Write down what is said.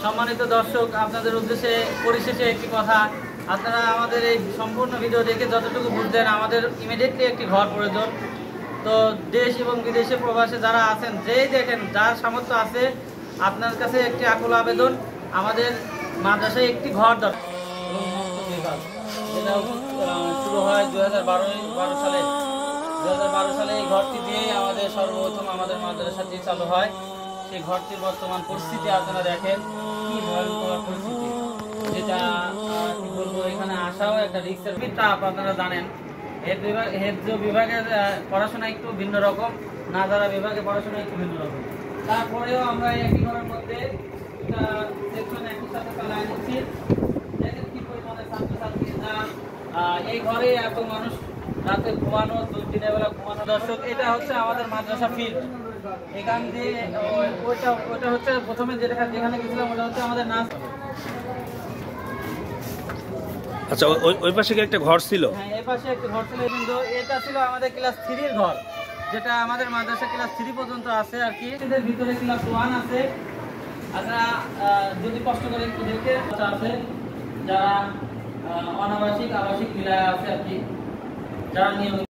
সম্মানিত দর্শক, আপনাদের উদ্দেশ্যে পরিশেষে একটি কথা। আপনারা আমাদের এই সম্পূর্ণ ভিডিও দেখে যতটুকু বুঝলেন, আমাদের ইমিডিয়েটলি একটি ঘর প্রয়োজন। তো দেশ এবং বিদেশে প্রবাসে যারা আছেন, যেই দেখেন যার সামর্থ্য আছে, আপনার কাছে একটি আকুল আবেদন, আমাদের মাদ্রাসায় একটি ঘর দরকার। এটা শুরু হয় 2012 সালে। 2012 সালে এই ঘরটি দিয়েই আমাদের সর্বপ্রথম আমাদের মাদ্রাসাটি চালু হয়। সেই ঘরটির বর্তমান পরিস্থিতি আপনারা দেখেন, কি ভয়ঙ্কর পরিস্থিতি, যেটা কি বলবো, এখানে আসাও একটা রিস্কের চাপ। আপনারা জানেন হেফজ বিভাগের পড়াশোনা একটু ভিন্ন রকম, নাজারা বিভাগে পড়াশোনা একটু ভিন্ন রকম। তারপরেও আমরা একই ঘরের মধ্যে সেকশন একই সাথে চালাই নিচ্ছি। দেখেন কি পরিমাণে ছাত্রছাত্রী, এই ঘরে এত মানুষ রাতে ঘুমানো, দিনের বেলা ঘুমানো। দর্শক, এটা হচ্ছে আমাদের মাদ্রাসা ফিল্ড। এখান দিয়ে ওইটা হচ্ছে প্রথমে যেখানে গেছিলাম, ওটা হচ্ছে আমাদের নাচ। আচ্ছা, ওই পাশে কি একটা ঘর ছিল? হ্যাঁ, এই পাশে একটা ঘর ছিল, কিন্তু এটা ছিল আমাদের ক্লাস 3-র ঘর, যেটা আমাদের মাদ্রাসা ক্লাস 3 পর্যন্ত আছে আর কি। এদের ভিতরে ক্লাস 1 আছে। আপনারা যদি কষ্ট করে একটু দেখে আছে, যারা অনাবাসিক আবাসিক মিলায় আছে আর কি, যারা নিয়মিত